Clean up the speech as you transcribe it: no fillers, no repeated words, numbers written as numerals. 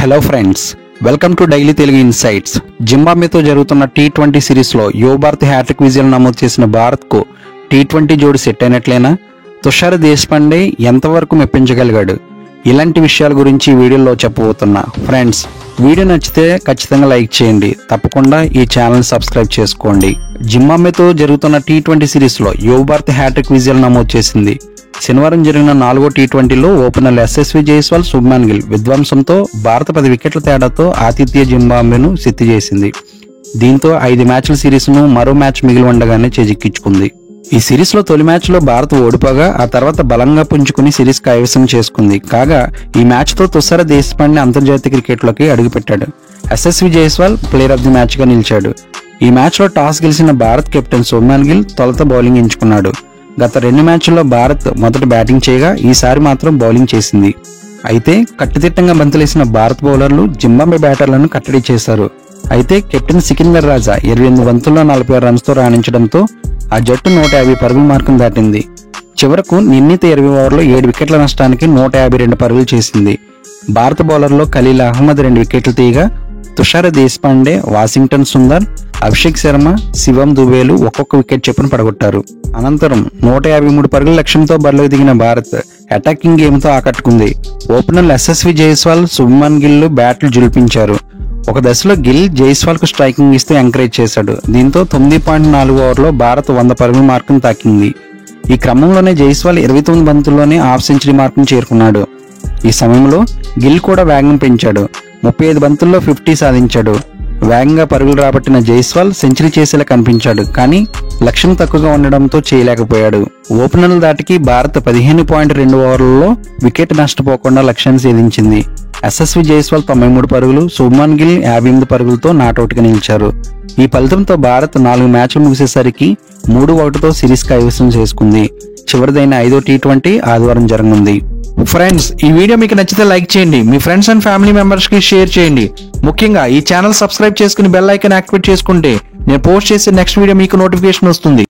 Hello friends, welcome to daily Telugu insights. జింబాబ్వేతో జరుగుతున్న టీ20 సిరీస్లో యువ భారత్ హ్యాట్రిక్ విజయాలు నమోదు చేసిన భారత్కు టీ20 జోడి సెట్ అయినట్లేనా? తుషార్ దేశపాండే ఎంతవరకు మెప్పించగలిగాడు? ఇలాంటి విషయాల గురించి ఈ వీడియోలో చెప్పబోతున్నా. ఫ్రెండ్స్, వీడియో నచ్చితే ఖచ్చితంగా లైక్ చేయండి, తప్పకుండా ఈ ఛానల్ సబ్స్క్రైబ్ చేసుకోండి. జింబాబ్వేతో జరుగుతున్న టీ20 సిరీస్లో యువ భారత్ హ్యాట్రిక్ విజయాలు నమోదు చేసింది. శనివారం జరిగిన 4వ టీ20లో ఓపెనర్లు ఎస్ఎస్వి జైస్వాల్, శుభ్మన్ గిల్ విధ్వంసంతో భారత 10 వికెట్ల తేడాతో ఆతిథ్య జింబాబ్వేను సిద్ధి చేసింది. దీంతో 5 మ్యాచ్ల సిరీస్ను మరో మ్యాచ్ మిగిలి ఉండగానే చేజిక్కించుకుంది. ఈ సిరీస్లో తొలి మ్యాచ్లో భారత్ ఓడిపోగా ఆ తర్వాత బలంగా పుంజుకుని సిరీస్ కైవసం చేసుకుంది. కాగా ఈ మ్యాచ్తో తుషార్ దేశపాండే అంతర్జాతీయ క్రికెట్లోకి అడుగుపెట్టాడు. ఎస్ఎస్వి జైస్వాల్ ప్లేయర్ ఆఫ్ ది మ్యాచ్గా నిలిచాడు. ఈ మ్యాచ్లో టాస్ గెలిచిన భారత్ కెప్టెన్ శుభ్మన్ గిల్ తొలుత బౌలింగ్ ఎంచుకున్నాడు. గత 2 మ్యాచ్ల్లో భారత్ మొదట బ్యాటింగ్ చేయగా ఈసారి మాత్రం బౌలింగ్ చేసింది. అయితే కట్టుదిట్టంగా బంతులేసిన భారత్ బౌలర్లు జింబాబ్వే బ్యాటర్లను కట్టడి చేశారు. అయితే కెప్టెన్ సికిందర్ రాజా 28 బంతుల్లో 46 రన్స్తో రాణించడంతో ఆ జట్టు 150 పరుగుల మార్కును దాటింది. చివరకు నిర్ణీత 20 ఓవర్లో 7 వికెట్ల నష్టానికి 152 పరుగులు చేసింది. భారత బౌలర్లో ఖలీల్ అహ్మద్ 2 వికెట్లు తీయగా తుషార్ దేశపాండే, వాషింగ్టన్ సుందర్, అభిషేక్ శర్మ, శివం దుబేలు ఒక్కొక్క వికెట్ చొప్పున పడగొట్టారు. అనంతరం 153 పరుగుల లక్ష్యంతో బరిలోకి దిగిన భారత్ అటాకింగ్ గేమ్తో ఆకట్టుకుంది. ఓపెనర్లు ఎస్ఎస్వి జైస్వాల్, శుభ్మన్ గిల్ బ్యాట్లు జులిపించారు. ఒక దశలో గిల్ జైస్వాల్ కు స్ట్రైకింగ్ ఇస్తూ ఎంకరేజ్ చేశాడు. దీంతో 9.4 ఓవర్లో భారత్ 100 పరుగుల మార్కును తాకింది. ఈ క్రమంలోనే జైస్వాల్ 29 బంతుల్లోనే హాఫ్ సెంచరీ మార్కును చేరుకున్నాడు. ఈ సమయంలో గిల్ కూడా వేగం పెంచాడు. 35 బంతుల్లో 50 సాధించాడు. వేగంగా పరుగులు రాబట్టిన జైస్వాల్ సెంచరీ చేసేలా కనిపించాడు, కానీ లక్ష్యం తక్కువగా ఉండడంతో చేయలేకపోయాడు. ఓపెనర్ల దాటికి భారత్ 15.2 ఓవర్లలో వికెట్ నష్టపోకుండా లక్ష్యాన్ని ఛేదించింది. ఎస్ఎస్వి జైస్వాల్ 93 పరుగులు, శుభ్మన్ గిల్ 58 పరుగులతో నాటౌట్గా నిలిచారు. ఈ ఫలితంతో భారత్ 4 మ్యాచ్లు ముగిసేసరికి 3-1తో సిరీస్ కైవసం చేసుకుంది. చివరిదైన 5వ టీ20 ఆదివారం జరగనుంది. ఫ్రెండ్స్, ఈ వీడియో మీకు నచ్చితే లైక్ చేయండి, మీ ఫ్రెండ్స్ అండ్ ఫ్యామిలీ మెంబర్స్ కి షేర్ చేయండి. ముఖ్యంగా ఈ ఛానల్ సబ్స్క్రైబ్ చేసుకుని బెల్ ఐకాన్ యాక్టివేట్ చేసుకుంటే నేను పోస్ట్ చేసే నెక్స్ట్ వీడియో మీకు నోటిఫికేషన్ వస్తుంది.